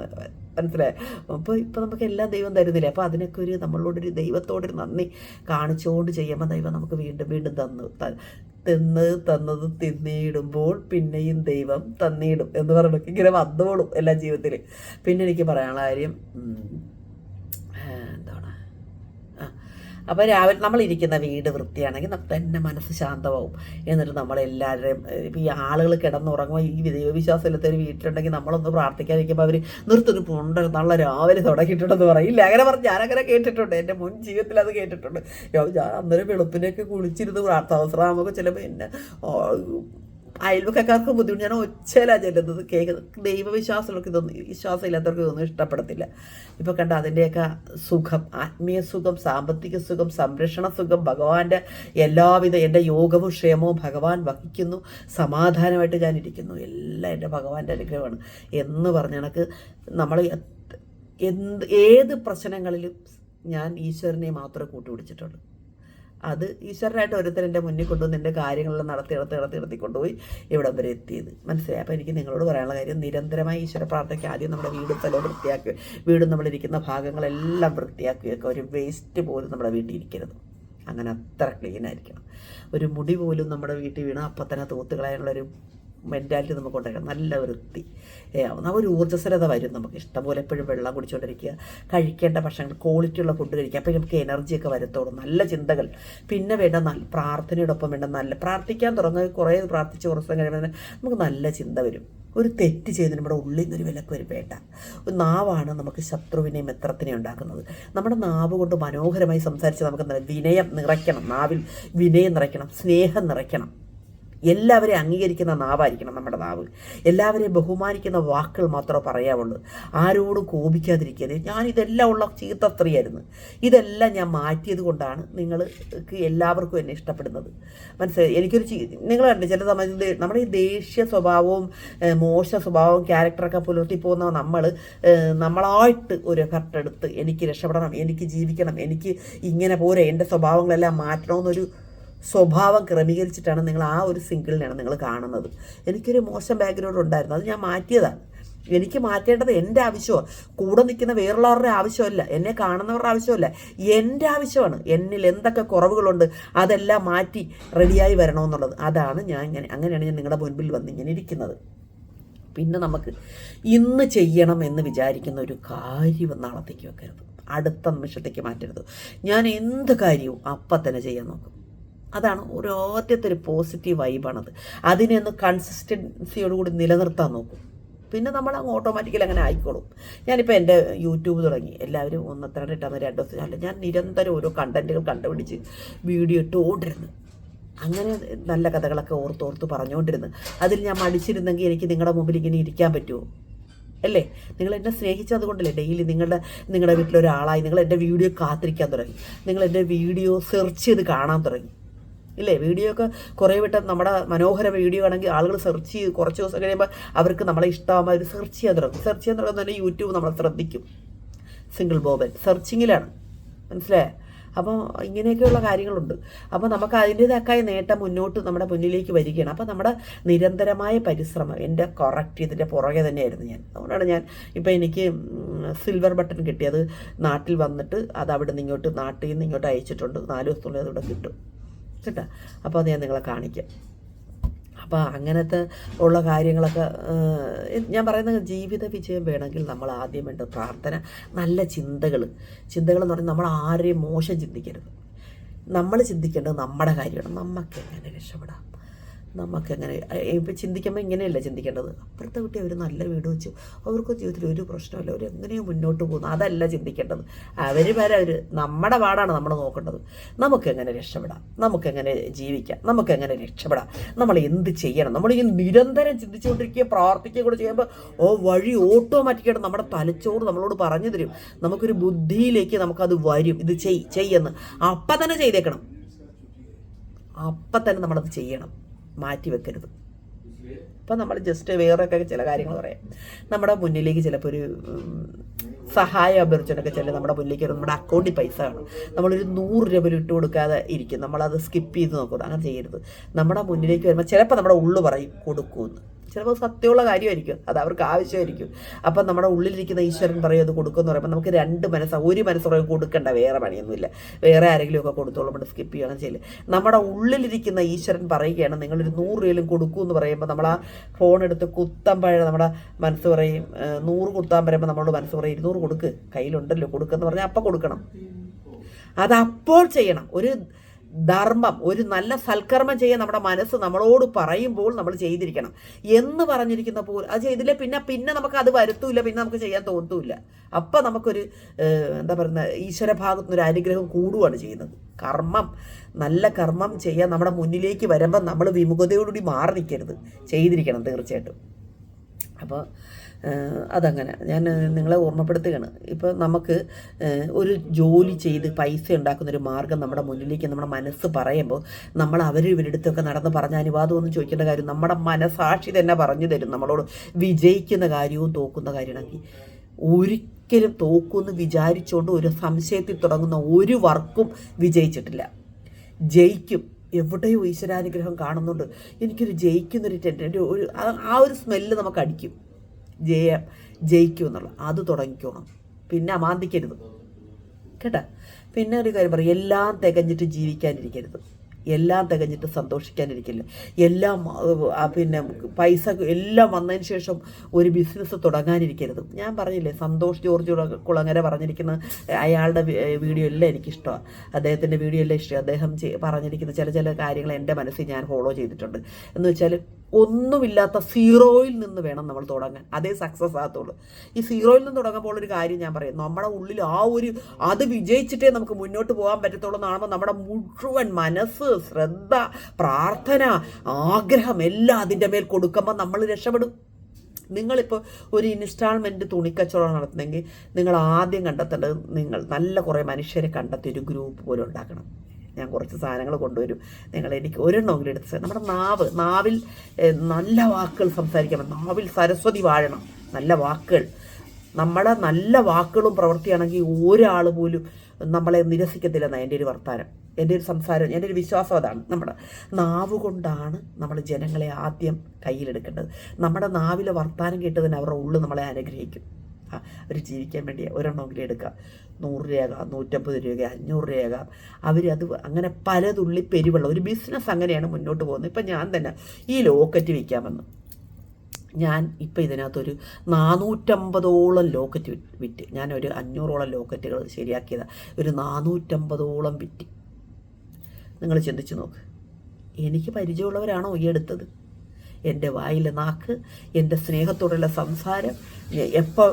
മനസ്സിലായി. അപ്പോൾ ഇപ്പോൾ നമുക്ക് എല്ലാം ദൈവം തരുന്നില്ല. അപ്പോൾ അതിനൊക്കെ ഒരു നമ്മളോടൊരു ദൈവത്തോടൊരു നന്ദി കാണിച്ചുകൊണ്ട് ചെയ്യുമ്പോൾ ദൈവം നമുക്ക് വീണ്ടും വീണ്ടും തന്നത് തിന്നിടുമ്പോൾ പിന്നെയും ദൈവം തന്നിടും എന്ന് പറഞ്ഞൊക്കെ ഇങ്ങനെ വന്നോളും എല്ലാ ജീവിതത്തിൽ. പിന്നെ എനിക്ക് പറയാനുള്ള കാര്യം എന്താണ്, അപ്പോൾ രാവിലെ നമ്മളിരിക്കുന്ന വീട് വൃത്തിയാണെങ്കിൽ നമുക്ക് തന്നെ മനസ്സ് ശാന്തമാവും. എന്നിട്ട് നമ്മളെല്ലാവരുടെയും ഇപ്പോൾ ഈ ആളുകൾ കിടന്നുറങ്ങുമ്പോൾ ഈ ദൈവവിശ്വാസം ഇല്ലാത്ത ഒരു വീട്ടിലുണ്ടെങ്കിൽ നമ്മളൊന്ന് പ്രാർത്ഥിക്കാതിരിക്കുമ്പോൾ അവർ നിർത്തൊരു പൊണ്ട നാളെ രാവിലെ തുടങ്ങിയിട്ടുണ്ടെന്ന് പറയില്ല. അങ്ങനെ പറഞ്ഞ് ഞാനങ്ങനെ കേട്ടിട്ടുണ്ട്. എൻ്റെ മുൻ ജീവിതത്തിൽ അത് കേട്ടിട്ടുണ്ട്. ഞാൻ അന്നേരം വെളുപ്പിനൊക്കെ കുളിച്ചിരുന്ന് അവസരമൊക്കെ ചിലപ്പോൾ എന്നെ അയൽവക്കാർക്ക് ബുദ്ധിമുട്ട്. ഞാൻ ഒച്ചയിലാണ് ചെല്ലുന്നത് കേൾക്കുന്നത്. ദൈവവിശ്വാസമുള്ളവർക്ക് ഇതൊന്നും, വിശ്വാസം ഇല്ലാത്തവർക്ക് ഇതൊന്നും ഇഷ്ടപ്പെടത്തില്ല. ഇപ്പോൾ കണ്ട അതിൻ്റെയൊക്കെ സുഖം, ആത്മീയ സുഖം, സാമ്പത്തിക സുഖം, സംരക്ഷണ സുഖം, ഭഗവാന്റെ എല്ലാവിധ എൻ്റെ യോഗവും ക്ഷേമവും ഭഗവാൻ വഹിക്കുന്നു. സമാധാനമായിട്ട് ഞാനിരിക്കുന്നു. എല്ലാം എൻ്റെ ഭഗവാന്റെ അനുഗ്രഹമാണ് എന്ന് പറഞ്ഞ കണക്ക് നമ്മൾ ഏത് പ്രശ്നങ്ങളിലും ഞാൻ ഈശ്വരനെ മാത്രമേ കൂട്ടുപിടിച്ചിട്ടുള്ളൂ. അത് ഈശ്വരനായിട്ട് ഓരോരുത്തരെൻ്റെ മുന്നിൽ കൊണ്ടുവന്ന് എൻ്റെ കാര്യങ്ങളെല്ലാം നടത്തി കൊണ്ടുപോയി ഇവിടം വരെ എത്തിയത്. മനസ്സിലായി. അപ്പോൾ എനിക്ക് നിങ്ങളോട് പറയാനുള്ള കാര്യം, നിരന്തരമായി ഈശ്വര പ്രാർത്ഥനയ്ക്ക് ആദ്യം നമ്മുടെ വീടും സ്ഥലവും വൃത്തിയാക്കുക, വീടും നമ്മളിരിക്കുന്ന ഭാഗങ്ങളെല്ലാം വൃത്തിയാക്കുകയൊക്കെ. ഒരു വേസ്റ്റ് പോലും നമ്മുടെ വീട്ടിൽ ഇരിക്കരുത്. അങ്ങനെ അത്ര ക്ലീനായിരിക്കണം. ഒരു മുടി പോലും നമ്മുടെ വീട്ടിൽ വീണാൽ അപ്പം തന്നെ തൂത്തുകളയാനുള്ളൊരു മെൻറ്റാലിറ്റി നമുക്ക് ഉണ്ടാക്കണം. നല്ല വൃത്തി, ഒരു ഊർജ്ജസ്വലത വരും നമുക്ക്. ഇഷ്ടംപോലെ എപ്പോഴും വെള്ളം കുടിച്ചുകൊണ്ടിരിക്കുക, കഴിക്കേണ്ട ഭക്ഷണങ്ങൾ, ക്വാളിറ്റിയുള്ള ഫുഡ് കഴിക്കുക. അപ്പോൾ നമുക്ക് എനർജിയൊക്കെ വരത്തോളും. നല്ല ചിന്തകൾ. പിന്നെ വേണ്ട പ്രാർത്ഥനയോടൊപ്പം വേണ്ട പ്രാർത്ഥിക്കാൻ തുടങ്ങുക. കുറേ പ്രാർത്ഥിച്ച് കുറച്ച് കഴിയുമ്പോൾ നമുക്ക് നല്ല ചിന്ത വരും. ഒരു തെറ്റ് ചെയ്ത് നമ്മുടെ ഉള്ളിൽ നിന്നൊരു വിലക്ക് വരും. വേണ്ട, ഒരു നാവാണ് നമുക്ക് ശത്രുവിനെയും മിത്രത്തിനെയും ഉണ്ടാക്കുന്നത്. നമ്മുടെ നാവ് കൊണ്ട് മനോഹരമായി സംസാരിച്ച് നമുക്ക് വിനയം നിറയ്ക്കണം. നാവിൽ വിനയം നിറയ്ക്കണം, സ്നേഹം നിറയ്ക്കണം. എല്ലാവരെയും അംഗീകരിക്കുന്ന നാവായിരിക്കണം നമ്മുടെ നാവ്. എല്ലാവരെയും ബഹുമാനിക്കുന്ന വാക്കുകൾ മാത്രമേ പറയാവുള്ളൂ. ആരോടും കോപിക്കാതിരിക്കരുത്. ഞാനിതെല്ലാം ഉള്ള ചീത്ത സ്ത്രീയായിരുന്നു. ഇതെല്ലാം ഞാൻ മാറ്റിയത് കൊണ്ടാണ് നിങ്ങൾക്ക് എല്ലാവർക്കും എന്നെ ഇഷ്ടപ്പെടുന്നത്. മനസ്സിലായി? നിങ്ങൾ കണ്ടു ചില സമയത്ത് നമ്മുടെ ഈ ദേഷ്യ സ്വഭാവവും മോശ സ്വഭാവവും ക്യാരക്ടറൊക്കെ പുലർത്തി പോകുന്ന നമ്മളായിട്ട് ഒരു എഫർട്ട് എടുത്ത് എനിക്ക് രക്ഷപ്പെടണം, എനിക്ക് ജീവിക്കണം, എനിക്ക് ഇങ്ങനെ പോരെ, എൻ്റെ സ്വഭാവങ്ങളെല്ലാം മാറ്റണമെന്നൊരു സ്വഭാവം ക്രമീകരിച്ചിട്ടാണ് നിങ്ങൾ ആ ഒരു സിംഗിളിനെയാണ് നിങ്ങൾ കാണുന്നത്. എനിക്കൊരു മോശം ബാക്ക്ഗ്രൗണ്ട് ഉണ്ടായിരുന്നു, അത് ഞാൻ മാറ്റിയതാണ്. എനിക്ക് മാറ്റേണ്ടത് എൻ്റെ ആവശ്യമാണ്, കൂടെ നിൽക്കുന്ന വേറുള്ളവരുടെ ആവശ്യമല്ല, എന്നെ കാണുന്നവരുടെ ആവശ്യമല്ല, എൻ്റെ ആവശ്യമാണ്. എന്നിൽ എന്തൊക്കെ കുറവുകളുണ്ട് അതെല്ലാം മാറ്റി റെഡിയായി വരണമെന്നുള്ളത്. അതാണ് അങ്ങനെയാണ് ഞാൻ നിങ്ങളുടെ മുൻപിൽ വന്ന് ഇങ്ങനെ ഇരിക്കുന്നത്. പിന്നെ നമുക്ക് ഇന്ന് ചെയ്യണം എന്ന് വിചാരിക്കുന്ന ഒരു കാര്യം നാളത്തേക്ക് വെക്കരുത്, അടുത്ത നിമിഷത്തേക്ക് മാറ്റരുത്. ഞാൻ എന്ത് കാര്യവും അപ്പം തന്നെ ചെയ്യാൻ നോക്കും. അതാണ് ആദ്യത്തെ ഒരു പോസിറ്റീവ് വൈബാണത്. അതിനെ ഒന്ന് കൺസിസ്റ്റൻസിയോടുകൂടി നിലനിർത്താൻ നോക്കും. പിന്നെ നമ്മൾ അങ്ങ് ഓട്ടോമാറ്റിക്കലി അങ്ങനെ ആയിക്കോളും. ഞാനിപ്പോൾ എൻ്റെ യൂട്യൂബ് തുടങ്ങി. എല്ലാവരും ഒന്നത്ര ഇട്ടാന്ന് 2 ദിവസം അല്ല, ഞാൻ നിരന്തരം ഓരോ കണ്ടൻറ്റുകൾ കണ്ടുപിടിച്ച് വീഡിയോ ഇട്ടുകൊണ്ടിരുന്നു. അങ്ങനെ നല്ല കഥകളൊക്കെ ഓർത്തോർത്ത് പറഞ്ഞുകൊണ്ടിരുന്നു. അതിൽ ഞാൻ മടിച്ചിരുന്നെങ്കിൽ എനിക്ക് നിങ്ങളുടെ മുമ്പിൽ ഇങ്ങനെ ഇരിക്കാൻ പറ്റുമോ? അല്ലേ? നിങ്ങൾ എന്നെ സ്നേഹിച്ചത് കൊണ്ടല്ലേ ഡെയിലി നിങ്ങളുടെ വീട്ടിലൊരാളായി നിങ്ങൾ എൻ്റെ വീഡിയോ കാത്തിരിക്കാൻ തുടങ്ങി, നിങ്ങൾ എൻ്റെ വീഡിയോ സെർച്ച് ചെയ്ത് കാണാൻ തുടങ്ങി. ഇല്ലേ? വീഡിയോ ഒക്കെ കുറേ വട്ടം നമ്മുടെ മനോഹര വീഡിയോ ആണെങ്കിൽ ആളുകൾ സെർച്ച് ചെയ്ത് കുറച്ച് ദിവസം കഴിയുമ്പോൾ അവർക്ക് നമ്മളെ ഇഷ്ടമാകുമ്പോൾ അവർ സെർച്ച് ചെയ്യാൻ തുടങ്ങും തന്നെ യൂട്യൂബ് നമ്മളെ ശ്രദ്ധിക്കും. സിംഗിൾ ബോബൻ സെർച്ചിങ്ങിലാണ്, മനസ്സിലായേ? അപ്പോൾ ഇങ്ങനെയൊക്കെയുള്ള കാര്യങ്ങളുണ്ട്. അപ്പോൾ നമുക്ക് അതിൻ്റേതായ നേട്ടം മുന്നോട്ട് നമ്മുടെ മുന്നിലേക്ക് വരികയാണ്. അപ്പോൾ നമ്മുടെ നിരന്തരമായ പരിശ്രമം എൻ്റെ കറക്റ്റ് ഇതിൻ്റെ പുറകെ തന്നെയായിരുന്നു ഞാൻ. അതുകൊണ്ടാണ് ഇപ്പോൾ എനിക്ക് സിൽവർ ബട്ടൺ കിട്ടിയത്. നാട്ടിൽ വന്നിട്ട് അത് അവിടെ നിന്ന് നാട്ടിൽ നിന്ന് ഇങ്ങോട്ട് അയച്ചിട്ടുണ്ട്. 4 ദിവസത്തിനുള്ളിൽ അതിവിടെ കിട്ടും കേട്ടോ. അപ്പോൾ അത് ഞാൻ നിങ്ങളെ കാണിക്കാം. അപ്പോൾ അങ്ങനത്തെ ഉള്ള കാര്യങ്ങളൊക്കെ ഞാൻ പറയുന്നത്, ജീവിത വിജയം വേണമെങ്കിൽ നമ്മൾ ആദ്യം വേണ്ടത് പ്രാർത്ഥന, നല്ല ചിന്തകൾ എന്ന് പറഞ്ഞാൽ നമ്മൾ ആരെയും മോശം ചിന്തിക്കരുത്. നമ്മൾ ചിന്തിക്കേണ്ടത് നമ്മുടെ കാര്യമാണ്. നമുക്ക് എങ്ങനെ രക്ഷപ്പെടാം, നമുക്കെങ്ങനെ ഇപ്പം ചിന്തിക്കുമ്പോൾ ഇങ്ങനെയല്ല ചിന്തിക്കേണ്ടത്. അപ്പുറത്തെ കുട്ടി അവർ നല്ല വീട് വെച്ചു, അവർക്ക് ജീവിതത്തിൽ ഒരു പ്രശ്നമില്ല, അവർ എങ്ങനെയോ മുന്നോട്ട് പോകുന്നു, അതല്ല ചിന്തിക്കേണ്ടത്. അവർ നമ്മുടെ പാടാണ് നമ്മൾ നോക്കേണ്ടത്. നമുക്കെങ്ങനെ രക്ഷപ്പെടാം, നമുക്കെങ്ങനെ ജീവിക്കാം, നമുക്കെങ്ങനെ രക്ഷപ്പെടാം, നമ്മൾ എന്ത് ചെയ്യണം. നമ്മളിങ്ങനെ നിരന്തരം ചിന്തിച്ചുകൊണ്ടിരിക്കുകയും പ്രാർത്ഥിക്കുകയും കൂടെ ചെയ്യുമ്പോൾ വഴി ഓട്ടോമാറ്റിക്കായിട്ട് നമ്മുടെ തലച്ചോറ് നമ്മളോട് പറഞ്ഞു തരും. നമുക്കൊരു ബുദ്ധിയിലേക്ക് നമുക്കത് വരും, ഇത് ചെയ്യുമെന്ന്. അപ്പം തന്നെ ചെയ്തേക്കണം, അപ്പം തന്നെ നമ്മളത് ചെയ്യണം, മാറ്റി വെക്കരുത്. അപ്പം നമ്മൾ ജസ്റ്റ് വേറൊക്കെ ചില കാര്യങ്ങൾ പറയാം. നമ്മുടെ മുന്നിലേക്ക് ചിലപ്പോൾ ഒരു സഹായം അഭ്യർത്ഥനയൊക്കെ നമ്മുടെ മുന്നിലേക്ക് നമ്മുടെ അക്കൗണ്ടിൽ പൈസ കാണും. നമ്മളൊരു 100 രൂപ ഇട്ട് കൊടുക്കാതെ ഇരിക്കും, നമ്മളത് സ്കിപ്പ് ചെയ്ത് നോക്കും. അങ്ങനെ ചെയ്യരുത്. നമ്മുടെ മുന്നിലേക്ക് വരുമ്പോൾ ചിലപ്പോൾ നമ്മുടെ ഉള്ളു പറയും കൊടുക്കുമെന്ന്. ചിലപ്പോൾ സത്യമുള്ള കാര്യമായിരിക്കും, അത് അവർക്ക് ആവശ്യമായിരിക്കും. അപ്പം നമ്മുടെ ഉള്ളിലിരിക്കുന്ന ഈശ്വരൻ പറയും അത് കൊടുക്കുമെന്ന് പറയുമ്പോൾ നമുക്ക് 2 മനസ്സാണ്. ഒരു മനസ്സ് പറയും കൊടുക്കണ്ട, വേറെ പണിയൊന്നുമില്ല, വേറെ ആരെങ്കിലുമൊക്കെ കൊടുത്തോളും, നമ്മൾ സ്കിപ്പ് ചെയ്യുക, അങ്ങനെ ചെയ്യില്ല. നമ്മുടെ ഉള്ളിലിരിക്കുന്ന ഈശ്വരൻ പറയുകയാണ് നിങ്ങളൊരു 100 രൂപയിലും കൊടുക്കുമെന്ന് പറയുമ്പോൾ നമ്മൾ ആ ഫോൺ എടുത്ത് കുത്തമ്പഴ നമ്മുടെ മനസ്സ് പറയും 100 കൊടുത്താൻ പറയുമ്പോൾ നമ്മളോട് മനസ്സ് പറയും 200 കൊടുക്ക്, കയ്യിലുണ്ടല്ലോ കൊടുക്കുമെന്ന് പറഞ്ഞാൽ അപ്പം കൊടുക്കണം. അതപ്പോൾ ചെയ്യണം. ഒരു ധർമ്മം, ഒരു നല്ല സൽക്കർമ്മം ചെയ്യാൻ നമ്മുടെ മനസ്സ് നമ്മളോട് പറയുമ്പോൾ നമ്മൾ ചെയ്തിരിക്കണം എന്ന് പറഞ്ഞിരിക്കുന്ന പോലെ അത് ചെയ്തില്ലേ പിന്നെ നമുക്ക് അത് വരുത്തൂല്ല, പിന്നെ നമുക്ക് ചെയ്യാൻ തോന്നൂല്ല. അപ്പം നമുക്കൊരു എന്താ പറയുന്ന ഈശ്വര ഭാഗത്തുനിന്നൊരു അനുഗ്രഹം കൂടുകയാണ് ചെയ്യുന്നത്. നല്ല കർമ്മം ചെയ്യാൻ നമ്മുടെ മുന്നിലേക്ക് വരുമ്പം നമ്മൾ വിമുഖതയോടുകൂടി മാറി നിൽക്കരുത്, ചെയ്തിരിക്കണം തീർച്ചയായിട്ടും. അപ്പോൾ അതങ്ങനെ ഞാൻ നിങ്ങളെ ഓർമ്മപ്പെടുത്തുകയാണ്. ഇപ്പോൾ നമുക്ക് ഒരു ജോലി ചെയ്ത് പൈസ ഉണ്ടാക്കുന്നൊരു മാർഗം നമ്മുടെ മുന്നിലേക്ക് നമ്മുടെ മനസ്സ് പറയുമ്പോൾ നമ്മൾ ഇവരെടുത്തൊക്കെ നടന്ന് പറഞ്ഞ അനുവാദമൊന്നും ചോദിക്കേണ്ട കാര്യം നമ്മുടെ മനസാക്ഷി തന്നെ പറഞ്ഞു തരും നമ്മളോട്. വിജയിക്കുന്ന കാര്യവും തോക്കുന്ന കാര്യമാണെങ്കിൽ ഒരിക്കലും തോക്കുമെന്ന് വിചാരിച്ചുകൊണ്ട് ഒരു സംശയത്തിൽ തുടങ്ങുന്ന ഒരു വർക്കും വിജയിച്ചിട്ടില്ല. ജയിക്കും. എവിടെയോ ഈശ്വരാനുഗ്രഹം കാണുന്നുണ്ട്, എനിക്കൊരു ജയിക്കുന്നൊരു ഒരു സ്മെല്ല് നമുക്ക് അടിക്കും. ജയിക്കും എന്നുള്ള അത് തുടങ്ങിക്കോണം. പിന്നെ അമാന്തിക്കരുത് കേട്ടോ. പിന്നെ ഒരു കാര്യം പറയും, എല്ലാം തികഞ്ഞിട്ട് ജീവിക്കാനിരിക്കരുത്, എല്ലാം തികഞ്ഞിട്ട് സന്തോഷിക്കാനിരിക്കില്ല. എല്ലാം പിന്നെ പൈസ എല്ലാം വന്നതിന് ശേഷം ഒരു ബിസിനസ് തുടങ്ങാനിരിക്കരുത്. ഞാൻ പറഞ്ഞില്ലേ, സന്തോഷ് ജോർജ് കുളങ്ങര പറഞ്ഞിരിക്കുന്ന അയാളുടെ വീഡിയോ എല്ലാം എനിക്കിഷ്ടമാണ്, അദ്ദേഹത്തിൻ്റെ വീഡിയോ എല്ലാം ഇഷ്ടമാണ്. അദ്ദേഹം പറഞ്ഞിരിക്കുന്ന ചില കാര്യങ്ങൾ എൻ്റെ മനസ്സിൽ ഞാൻ ഫോളോ ചെയ്തിട്ടുണ്ട്. എന്ന് വെച്ചാൽ ഒന്നുമില്ലാത്ത സീറോയിൽ നിന്ന് വേണം നമ്മൾ തുടങ്ങാൻ, അതേ സക്സസ് ആകത്തുള്ളൂ. ഈ സീറോയിൽ നിന്ന് തുടങ്ങുമ്പോൾ ഒരു കാര്യം ഞാൻ പറയും, നമ്മുടെ ഉള്ളിൽ അത് വിജയിച്ചിട്ടേ നമുക്ക് മുന്നോട്ട് പോകാൻ പറ്റത്തുള്ളൂ എന്നാകുമ്പോൾ നമ്മുടെ മുഴുവൻ മനസ്സ്, ശ്രദ്ധ, പ്രാർത്ഥന, ആഗ്രഹം എല്ലാം അതിൻ്റെ മേൽ കൊടുക്കുമ്പോൾ നമ്മൾ രക്ഷപ്പെടും. നിങ്ങളിപ്പോൾ ഒരു ഇൻസ്റ്റാൾമെൻറ്റ് തുണിക്കച്ചവടം നടത്തുന്നെങ്കിൽ നിങ്ങൾ ആദ്യം കണ്ടെത്തേണ്ടത്, നിങ്ങൾ നല്ല കുറേ മനുഷ്യരെ കണ്ടെത്തി ഒരു ഗ്രൂപ്പ് പോലും ഉണ്ടാക്കണം. ഞാൻ കുറച്ച് സാധനങ്ങൾ കൊണ്ടുവരും, എനിക്ക് ഒരെണ്ണമെങ്കിലും എടുത്ത്. നമ്മുടെ നാവിൽ നല്ല വാക്കുകൾ സംസാരിക്കാൻ, നാവിൽ സരസ്വതി വാഴണം. നല്ല വാക്കുകൾ, നമ്മുടെ നല്ല വാക്കുകളും പ്രവൃത്തിയാണെങ്കിൽ ഒരാൾ പോലും നമ്മളെ നിരസിക്കത്തില്ലെന്നാണ് എൻ്റെ ഒരു വർത്താനം, എൻ്റെ ഒരു സംസാരം, എൻ്റെ ഒരു വിശ്വാസം അതാണ്. നമ്മുടെ നാവ് കൊണ്ടാണ് നമ്മൾ ജനങ്ങളെ ആദ്യം കയ്യിലെടുക്കേണ്ടത്. നമ്മുടെ നാവിലെ വർത്താനം കേട്ട് തന്നെ അവരുടെ ഉള്ളിൽ നമ്മളെ അനുഗ്രഹിക്കും. അവർ ജീവിക്കാൻ വേണ്ടി ഒരെണ്ണമെങ്കിലും എടുക്കുക. 100 രൂപ, 150 രൂപ, 500 രൂപ, അവരത് അങ്ങനെ പലതുള്ളി പെരുവെള്ളം. ഒരു ബിസിനസ് അങ്ങനെയാണ് മുന്നോട്ട് പോകുന്നത്. ഇപ്പം ഞാൻ തന്നെ ഈ ലോക്കറ്റ് വിൽക്കാമെന്ന്, ഞാൻ ഇപ്പം ഇതിനകത്തൊരു 450ഓളം ലോക്കറ്റ് വിറ്റ്, ഞാനൊരു 500ഓളം ലോക്കറ്റുകൾ ശരിയാക്കിയതാണ്. ഒരു 450ഓളം വിറ്റ്. നിങ്ങൾ ചിന്തിച്ച് നോക്ക്, എനിക്ക് പരിചയമുള്ളവരാണോ ഈ എടുത്തത്? എൻ്റെ വായിലെ നാക്ക്, എൻ്റെ സ്നേഹത്തോടുള്ള സംസാരം, എപ്പോൾ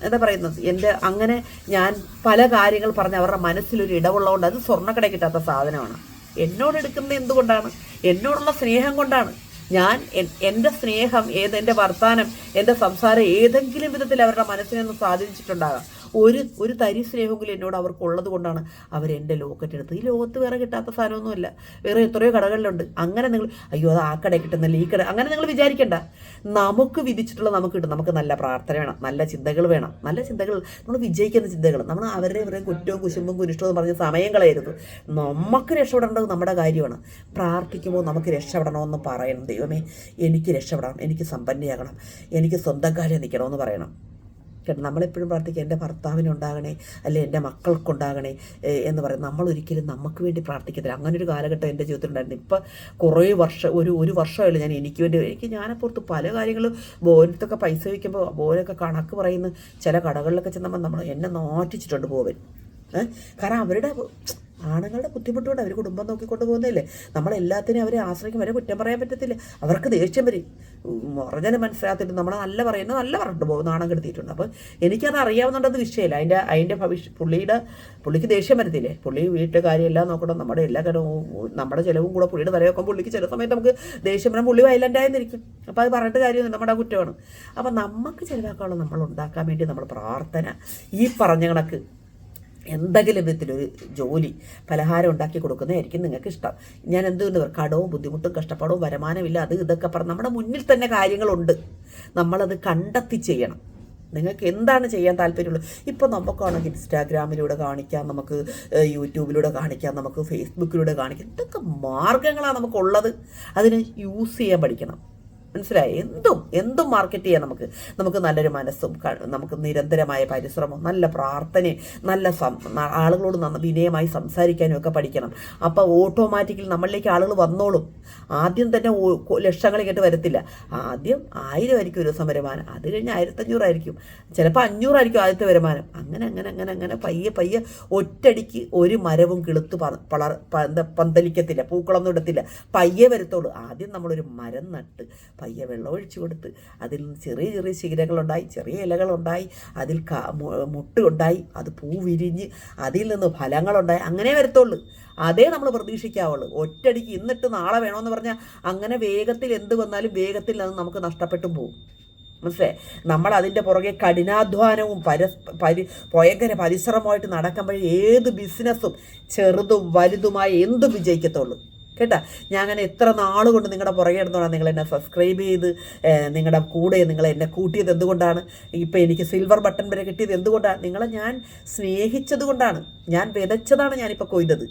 എന്താ പറയുന്നത്, എൻ്റെ അങ്ങനെ ഞാൻ പല കാര്യങ്ങൾ പറഞ്ഞ് അവരുടെ മനസ്സിലൊരു ഇടവുള്ളതുകൊണ്ട് അത് സ്വർണ്ണക്കട കിട്ടാത്ത സാധനമാണ്. എന്നോടെടുക്കുന്നത് എന്തുകൊണ്ടാണ്? എന്നോടുള്ള സ്നേഹം കൊണ്ടാണ്. ഞാൻ എൻ്റെ സ്നേഹം, എൻ്റെ വർത്താനം, എൻ്റെ സംസാരം ഏതെങ്കിലും വിധത്തിൽ അവരുടെ മനസ്സിനെ ഒന്ന് സ്വാധീനിച്ചിട്ടുണ്ടാകാം. ഒരു തരി സ്നേഹമെങ്കിലും എന്നോട് അവർക്കുള്ളത് കൊണ്ടാണ് അവരെൻ്റെ ലോക്കറ്റ് എടുത്തത്. ഈ ലോകത്ത് വേറെ കിട്ടാത്ത സാധനമൊന്നുമില്ല, വേറെ എത്രയോ കടകളിലുണ്ട്. അങ്ങനെ നിങ്ങൾ അയ്യോ അത് ആ കട കിട്ടുന്നില്ല, ഈ കട, അങ്ങനെ നിങ്ങൾ വിചാരിക്കേണ്ട. നമുക്ക് വിധിച്ചിട്ടുള്ള നമുക്ക് കിട്ടും. നമുക്ക് നല്ല പ്രാർത്ഥന വേണം, നല്ല ചിന്തകൾ വേണം. നല്ല ചിന്തകൾ, നമ്മൾ വിജയിക്കുന്ന ചിന്തകൾ. നമ്മൾ അവരുടെയും കുറ്റവും കുശുമ്പും കുനിഷ്ടവും പറഞ്ഞ് സമയം കളയരുത്. നമുക്ക് രക്ഷപ്പെടേണ്ടത് നമ്മുടെ കാര്യമാണ്. പ്രാർത്ഥിക്കുമ്പോൾ നമുക്ക് രക്ഷപ്പെടണമെന്ന് പറയണം. ദൈവമേ എനിക്ക് രക്ഷപ്പെടണം, എനിക്ക് സമ്പന്നയാകണം, എനിക്ക് സ്വന്തം കാര്യം നിൽക്കണമെന്ന് പറയണം. കേട്ടോ, നമ്മളെപ്പോഴും പ്രാർത്ഥിക്കുക എൻ്റെ ഭർത്താവിനുണ്ടാകണേ, അല്ലെ എൻ്റെ മക്കൾക്കുണ്ടാകണേ എന്ന് പറയും. നമ്മളൊരിക്കലും നമുക്ക് വേണ്ടി പ്രാർത്ഥിക്കത്തില്ല. അങ്ങനൊരു കാലഘട്ടം എൻ്റെ ജീവിതത്തിലുണ്ടായിരുന്നു. ഇപ്പം കുറേ ഒരു വർഷമായില്ല ഞാൻ എനിക്ക് വേണ്ടി. ഞാനപ്പുറത്ത് പല കാര്യങ്ങളും ബോനത്തൊക്കെ പൈസ വയ്ക്കുമ്പോൾ ബോനൊക്കെ കണക്ക് പറയുന്ന ചില കടകളിലൊക്കെ ചെന്നപ്പോൾ നമ്മൾ എന്നെ നാട്ടിച്ചിട്ടുണ്ട് പോവൻ. കാരണം അവരുടെ ആണുങ്ങളുടെ ബുദ്ധിമുട്ടുകൊണ്ട് അവർ കുടുംബം നോക്കിക്കൊണ്ട് പോകുന്നതല്ലേ. നമ്മളെല്ലാത്തിനും അവരെ ആശ്രയിക്കും, അവരെ കുറ്റം പറയാൻ പറ്റത്തില്ല. അവർക്ക് ദേഷ്യം വരും. പറഞ്ഞാൽ മനസ്സിലാത്തിട്ട് നമ്മളെ നല്ല പറയുന്നത് നല്ല പറഞ്ഞിട്ട് പോകും, നാണം കെടുത്തിയിട്ടുണ്ട്. അപ്പോൾ എനിക്കത് അറിയാവുന്നുണ്ടത് വിഷയമില്ല. അതിൻ്റെ പുള്ളിക്ക് ദേഷ്യം വരത്തില്ലേ. പുള്ളി വീട്ടിലെ കാര്യമെല്ലാം നോക്കണം, നമ്മുടെ എല്ലാ കാര്യവും, നമ്മുടെ ചിലവും കൂടെ പുള്ളിയുടെ തലയൊക്കെ പുള്ളിക്ക് ചില സമയത്ത് നമുക്ക് ദേഷ്യം വരാൻ പുള്ളി വയലൻ്റായെന്നിരിക്കും. അപ്പോൾ അത് പറഞ്ഞിട്ട് കാര്യമൊന്നും നമ്മുടെ കുറ്റമാണ്. അപ്പോൾ നമുക്ക് ചിലവാക്കാനുള്ള നമ്മൾ ഉണ്ടാക്കാൻ വേണ്ടി നമ്മൾ പ്രാർത്ഥന, ഈ പറഞ്ഞ കണക്ക് എന്തെങ്കിലും വിധത്തിലൊരു ജോലി, പലഹാരം ഉണ്ടാക്കി കൊടുക്കുന്നതായിരിക്കും നിങ്ങൾക്ക് ഇഷ്ടം. ഞാൻ എന്തുകൊണ്ട് കടവും ബുദ്ധിമുട്ടും കഷ്ടപ്പാടവും വരുമാനമില്ല, ഇതൊക്കെ പറഞ്ഞ് നമ്മുടെ മുന്നിൽ തന്നെ കാര്യങ്ങളുണ്ട്. നമ്മളത് കണ്ടെത്തി ചെയ്യണം. നിങ്ങൾക്ക് എന്താണ് ചെയ്യാൻ താല്പര്യമുള്ളത്? ഇപ്പോൾ നമുക്കാണെങ്കിൽ ഇൻസ്റ്റാഗ്രാമിലൂടെ കാണിക്കാം, നമുക്ക് യൂട്യൂബിലൂടെ കാണിക്കാം, നമുക്ക് ഫേസ്ബുക്കിലൂടെ കാണിക്കാം. ഇതൊക്കെ മാർഗങ്ങളാണ് നമുക്കുള്ളത്. അതിന് യൂസ് ചെയ്യാൻ പഠിക്കണം. മനസ്സിലായി? എന്തും മാർക്കറ്റ് ചെയ്യാം. നമുക്ക് നല്ലൊരു മനസ്സും, നമുക്ക് നിരന്തരമായ പരിശ്രമം, നല്ല പ്രാർത്ഥനയും, ആളുകളോട് വിനയമായി സംസാരിക്കാനും ഒക്കെ പഠിക്കണം. അപ്പോൾ ഓട്ടോമാറ്റിക്കലി നമ്മളിലേക്ക് ആളുകൾ വന്നോളും. ആദ്യം തന്നെ ലക്ഷങ്ങൾ കേട്ട് വരത്തില്ല. ആദ്യം 1000 ആയിരിക്കും ഒരു ദിവസം വരുമാനം, അത് കഴിഞ്ഞ് 1500 ആയിരിക്കും, ചിലപ്പോൾ 500 ആയിരിക്കും ആദ്യത്തെ വരുമാനം. അങ്ങനെ പയ്യെ ഒറ്റടിക്ക് ഒരു മരവും കിളുത്ത് പന്തലിക്കത്തില്ല, പൂക്കളൊന്നും ഇടത്തില്ല, പയ്യെ വരത്തുള്ളൂ. ആദ്യം നമ്മളൊരു മരം നട്ട് പയ്യെ വെള്ളമൊഴിച്ചു കൊടുത്ത് അതിൽ നിന്ന് ചെറിയ ചെറിയ ശിഖരങ്ങളുണ്ടായി, ചെറിയ ഇലകളുണ്ടായി, അതിൽ മുട്ടുണ്ടായി, അത് പൂ വിരിഞ്ഞ് അതിൽ നിന്ന് ഫലങ്ങളുണ്ടായി. അങ്ങനെ വരത്തുള്ളൂ. അതേ നമ്മൾ പ്രതീക്ഷിക്കാവുള്ളൂ. ഒറ്റടിക്ക് ഇന്നിട്ട് നാളെ വേണമെന്ന് പറഞ്ഞാൽ അങ്ങനെ വേഗത്തിൽ എന്ത് വന്നാലും വേഗത്തിൽ അത് നമുക്ക് നഷ്ടപ്പെട്ടും പോകും. മനസ്സിലായി? നമ്മൾ അതിൻ്റെ പുറകെ കഠിനാധ്വാനവും ഭയങ്കര പരിശ്രമമായിട്ട് നടക്കുമ്പോഴേ ഏത് ബിസിനസ്സും ചെറുതും വലുതുമായി എന്തും വിജയിക്കത്തുള്ളൂ. കേട്ടാ, ഞാൻ അങ്ങനെ എത്ര നാൾ കൊണ്ട് നിങ്ങളുടെ പുറകെ ഇടുന്നതാണ്. നിങ്ങൾ എന്നെ സബ്സ്ക്രൈബ് ചെയ്ത് നിങ്ങളുടെ കൂടെ നിങ്ങൾ എന്നെ കൂട്ടിയത് എന്തുകൊണ്ടാണ്? ഇപ്പോൾ എനിക്ക് സിൽവർ ബട്ടൺ വരെ കിട്ടിയത് എന്തുകൊണ്ടാണ്? നിങ്ങളെ ഞാൻ സ്നേഹിച്ചത് കൊണ്ടാണ്. ഞാൻ വിതച്ചതാണ് ഞാനിപ്പോൾ കൊയ്തത്.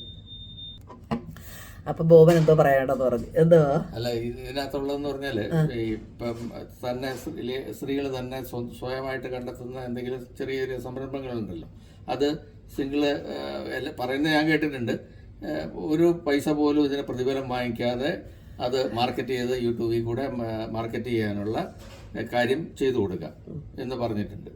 അപ്പം ബോബൻ എന്തോ പറയാണ്ടെന്ന് പറഞ്ഞു. എന്തോ അല്ല, ഇതിനകത്തുള്ളതെന്ന് പറഞ്ഞാല് ഇപ്പം തന്നെ സ്ത്രീകൾ തന്നെ സ്വയമായിട്ട് കണ്ടെത്തുന്ന എന്തെങ്കിലും ചെറിയ ചെറിയ സംരംഭങ്ങളുണ്ടല്ലോ, അത് സിംഗിള് പറയുന്നത് ഞാൻ കേട്ടിട്ടുണ്ട്. ഒരു പൈസ പോലും ഇതിന് പ്രതിഫലം വാങ്ങിക്കാതെ അത് മാർക്കറ്റ് ചെയ്ത് യൂട്യൂബിൽ കൂടെ മാർക്കറ്റ് ചെയ്യാനുള്ള കാര്യം ചെയ്തു കൊടുക്കുക എന്ന് പറഞ്ഞിട്ടുണ്ട്.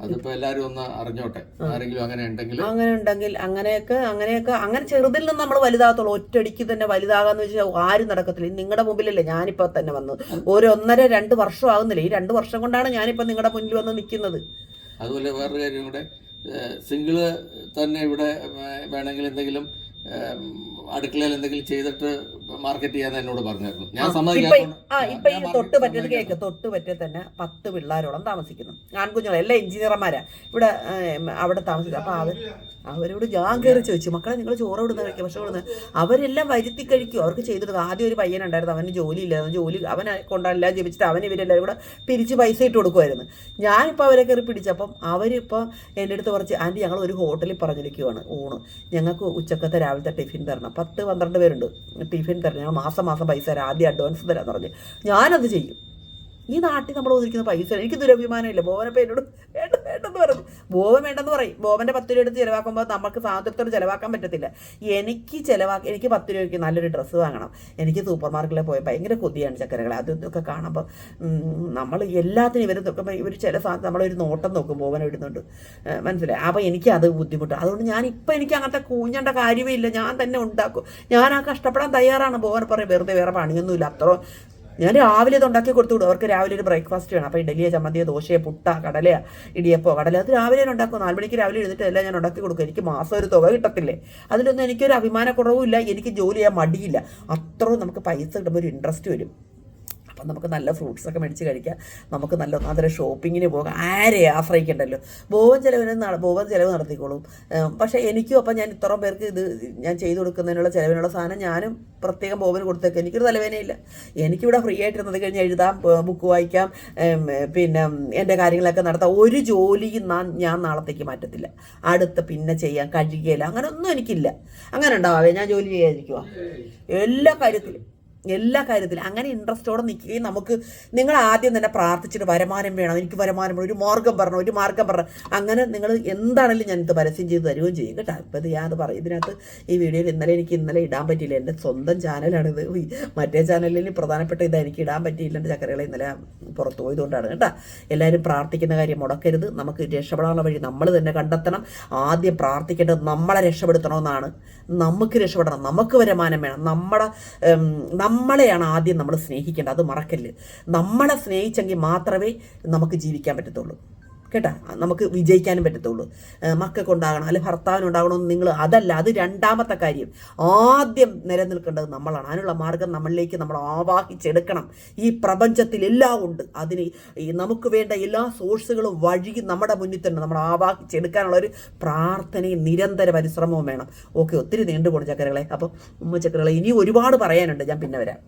അതിപ്പോ എല്ലാരും ഒന്ന് അറിഞ്ഞോട്ടെ, ആരെങ്കിലും അങ്ങനെ ഉണ്ടെങ്കിൽ അങ്ങനെ ചെറുതിൽ നിന്ന് നമ്മൾ വലുതാകത്തുള്ളൂ. ഒറ്റയടിക്ക് തന്നെ വലുതാകാന്ന് വെച്ചാൽ ആരും നടക്കത്തില്ല. നിങ്ങളുടെ മുമ്പിലല്ലേ ഞാനിപ്പോ തന്നെ വന്നത്. 1-1.5-2 വർഷം ആകുന്നില്ല. ഈ 2 വർഷം കൊണ്ടാണ് ഞാനിപ്പോ നിങ്ങളുടെ മുന്നിൽ വന്ന് നിൽക്കുന്നത്. അതുപോലെ വേറൊരു കാര്യം കൂടെ, സിംഗിള് തന്നെ ഇവിടെ വേണമെങ്കിൽ എന്തെങ്കിലും അടുക്കളയിൽ എന്തെങ്കിലും ചെയ്തിട്ട് മാർക്കറ്റ് ചെയ്യാൻ എന്നോട് പറഞ്ഞായിരുന്നു. ഞാൻ ഇപ്പൊ ഈ തൊട്ട് പറ്റിയ തന്നെ 10 പിള്ളേരോളം താമസിക്കുന്നു. ആൺകുഞ്ഞുങ്ങൾ എല്ലാം എഞ്ചിനീയർമാരാ ഇവിടെ അവിടെ താമസിക്കുന്നത്. അപ്പൊ അവരോട് ഞാൻ കയറി ചോദിച്ചു, മക്കളെ നിങ്ങൾ ചോറ് ഇവിടുന്ന് കഴിക്കുക, പക്ഷെ ഇവിടുന്ന് അവരെല്ലാം വരുത്തി കഴിക്കും. അവർക്ക് ചെയ്തിട്ട് ആദ്യം ഒരു പയ്യനുണ്ടായിരുന്നു, അവന് ജോലിയില്ല. അവനെ കൊണ്ടെല്ലാം ജപിച്ചിട്ട് അവന് ഇവരെല്ലാവരും കൂടെ പിരിച്ച് പൈസ ഇട്ട് കൊടുക്കുമായിരുന്നു. ഞാനിപ്പോൾ അവരെ കയറി പിടിച്ചപ്പം അവരിപ്പോൾ എൻ്റെ അടുത്ത് കുറച്ച്, ആൻറ്റി ഞങ്ങൾ ഒരു ഹോട്ടലിൽ പറഞ്ഞിരിക്കുവാണ് ഊണ്, ഞങ്ങൾക്ക് ഉച്ചക്കത്തെ രാവിലത്തെ ടിഫിൻ തരണം. 10-12 പേരുണ്ട്, ടിഫിൻ തരണം, ഞങ്ങൾ മാസം പൈസ തരാം, ആദ്യം അഡ്വാൻസ് തരാമെന്ന് പറഞ്ഞ് ഞാനത് ചെയ്യും. ഈ നാട്ടിൽ നമ്മൾ ഒന്നിരിക്കുന്ന പൈസ എനിക്ക് ദുരഭിമാനമില്ല. ബോവനപ്പം എന്നോട് വേണ്ടെന്ന് പറഞ്ഞു. ബോവൻ വേണ്ടെന്ന് പറയും. ബോവൻ്റെ 10 രൂപ എടുത്ത് ചിലവാക്കുമ്പോൾ നമുക്ക് സ്വാതന്ത്ര്യത്തോട് ചിലവാക്കാൻ പറ്റത്തില്ല. എനിക്ക് 10 രൂപയ്ക്ക് നല്ലൊരു ഡ്രസ്സ് വാങ്ങണം. എനിക്ക് സൂപ്പർ മാർക്കറ്റിൽ പോയി ഭയങ്കര കൊതിയാണ് ചക്കരകളെ. അതൊക്കെ കാണുമ്പോൾ നമ്മൾ എല്ലാത്തിനും ഇവർ ചില സാധനം നമ്മളൊരു നോട്ടം നോക്കും, ബോവൻ ഇടുന്നുണ്ട്, മനസ്സിലായി. അപ്പോൾ എനിക്ക് അത് ബുദ്ധിമുട്ടാണ്. അതുകൊണ്ട് ഞാനിപ്പോൾ എനിക്ക് അങ്ങനത്തെ കൂഞ്ഞേണ്ട കാര്യമേ ഇല്ല, ഞാൻ തന്നെ ഉണ്ടാക്കും. ഞാൻ ആ കഷ്ടപ്പെടാൻ തയ്യാറാണ്. ബോവൻ പറയും വെറുതെ വേറെ പണിയൊന്നുമില്ല, അത്ര ഞാൻ രാവിലെ ഇത് ഉണ്ടാക്കി കൊടുത്തു വിടും. അവർക്ക് രാവിലെ ഒരു ബ്രേക്ക്ഫാസ്റ്റ് വേണം. അപ്പോൾ ഇഡലിയോ ചമ്മന്തിയോ ദോശയോ പുട്ട കടലയോ ഇടിയപ്പോ അത് രാവിലെ ഉണ്ടാക്കും. 4 മണിക്ക് രാവിലെ എഴുന്നിട്ട് എല്ലാം ഞാൻ ഉണ്ടാക്കി കൊടുക്കും. എനിക്ക് മാസം ഒരു തുക കിട്ടത്തില്ലേ, അതിലൊന്നും എനിക്കൊരു അഭിമാനക്കുറവുമില്ല. എനിക്ക് ജോലി ചെയ്യാൻ മടിയില്ല. അത്രയും നമുക്ക് പൈസ കിട്ടുമ്പോൾ ഒരു ഇൻട്രസ്റ്റ് വരും. അപ്പം നമുക്ക് നല്ല ഫ്രൂട്ട്സൊക്കെ മേടിച്ച് കഴിക്കാം, നമുക്ക് നല്ല ഒന്നാന്തരം ഷോപ്പിങ്ങിന് പോകാം, ആരെയും ആശ്രയിക്കണ്ടല്ലോ. ബോവൻ ചിലവ് നടത്തിക്കോളും. പക്ഷേ എനിക്കും അപ്പം ഞാൻ ഇത്രയും പേർക്ക് ഇത് ഞാൻ ചെയ്തു കൊടുക്കുന്നതിനുള്ള ചിലവിനുള്ള സാധനം ഞാനും പ്രത്യേകം ബോവന് കൊടുത്തേക്ക് എനിക്കൊരു തലവേനയില്ല. എനിക്കിവിടെ ഫ്രീ ആയിട്ടിരുന്നത് കഴിഞ്ഞ് എഴുതാം, ബുക്ക് വായിക്കാം, പിന്നെ എൻ്റെ കാര്യങ്ങളൊക്കെ നടത്താം. ഒരു ജോലി ഞാൻ നാളത്തേക്ക് മാറ്റത്തില്ല. പിന്നെ ചെയ്യാൻ കഴിയുകയില്ല, അങ്ങനെ ഒന്നും എനിക്കില്ല. അങ്ങനെ ഉണ്ടാവേ ഞാൻ ജോലി ചെയ്യാതിരിക്കുക എല്ലാ കാര്യത്തിലും അങ്ങനെ ഇൻട്രസ്റ്റോടെ നിൽക്കുകയും നമുക്ക് നിങ്ങൾ ആദ്യം തന്നെ പ്രാർത്ഥിച്ചിട്ട് വരുമാനം വേണം, എനിക്ക് വരുമാനം വേണം, ഒരു മാർഗം പറഞ്ഞു അങ്ങനെ നിങ്ങൾ എന്താണെങ്കിലും ഞാനിത് പരസ്യം ചെയ്ത് തരുകയും ചെയ്യും കേട്ടോ. ഇപ്പം ഇത് ഞാനത് പറയും ഇതിനകത്ത് ഈ വീഡിയോയിൽ എനിക്ക് ഇന്നലെ ഇടാൻ പറ്റിയില്ല. എൻ്റെ സ്വന്തം ചാനലാണിത്. മറ്റേ ചാനലിൽ പ്രധാനപ്പെട്ട ഇത് എനിക്ക് ഇടാൻ പറ്റിയില്ല. എൻ്റെ ചക്കരകളെ ഇന്നലെ പുറത്തു പോയതുകൊണ്ടാണ് കേട്ടോ. എല്ലാവരും പ്രാർത്ഥിക്കുന്ന കാര്യം മുടക്കരുത്. നമുക്ക് രക്ഷപ്പെടാനുള്ള വഴി നമ്മൾ തന്നെ കണ്ടെത്തണം. ആദ്യം പ്രാർത്ഥിക്കേണ്ടത് നമ്മളെ രക്ഷപ്പെടുത്തണമെന്നാണ്. നമുക്ക് രക്ഷപ്പെടണം, നമുക്ക് വരുമാനം വേണം, നമ്മളെയാണ് ആദ്യം നമ്മൾ സ്നേഹിക്കേണ്ടത്. അത് മറക്കല്ല്. നമ്മളെ സ്നേഹിച്ചെങ്കിൽ മാത്രമേ നമുക്ക് ജീവിക്കാൻ പറ്റത്തുള്ളൂ കേട്ടോ, നമുക്ക് വിജയിക്കാനും പറ്റത്തുള്ളൂ. മക്കൾക്കുണ്ടാകണം അല്ലെങ്കിൽ ഭർത്താവിനുണ്ടാകണമെന്ന് നിങ്ങൾ അതല്ല, അത് രണ്ടാമത്തെ കാര്യം. ആദ്യം നിലനിൽക്കേണ്ടത് നമ്മളാണ്. അതിനുള്ള മാർഗം നമ്മളിലേക്ക് നമ്മൾ ആവാഹിച്ചെടുക്കണം. ഈ പ്രപഞ്ചത്തിൽ എല്ലാം ഉണ്ട്. അതിന് നമുക്ക് വേണ്ട എല്ലാ സോഴ്സുകളും വഴി നമ്മുടെ മുന്നിൽ തന്നെ നമ്മൾ ആവാഹിച്ചെടുക്കാനുള്ളൊരു പ്രാർത്ഥനയും നിരന്തര പരിശ്രമവും വേണം. ഓക്കെ, ഒത്തിരി നീണ്ടുപോകും ചക്കരകളെ. അപ്പം ചക്കരകളെ ഇനി ഒരുപാട് പറയാനുണ്ട്, ഞാൻ പിന്നെ വരാം.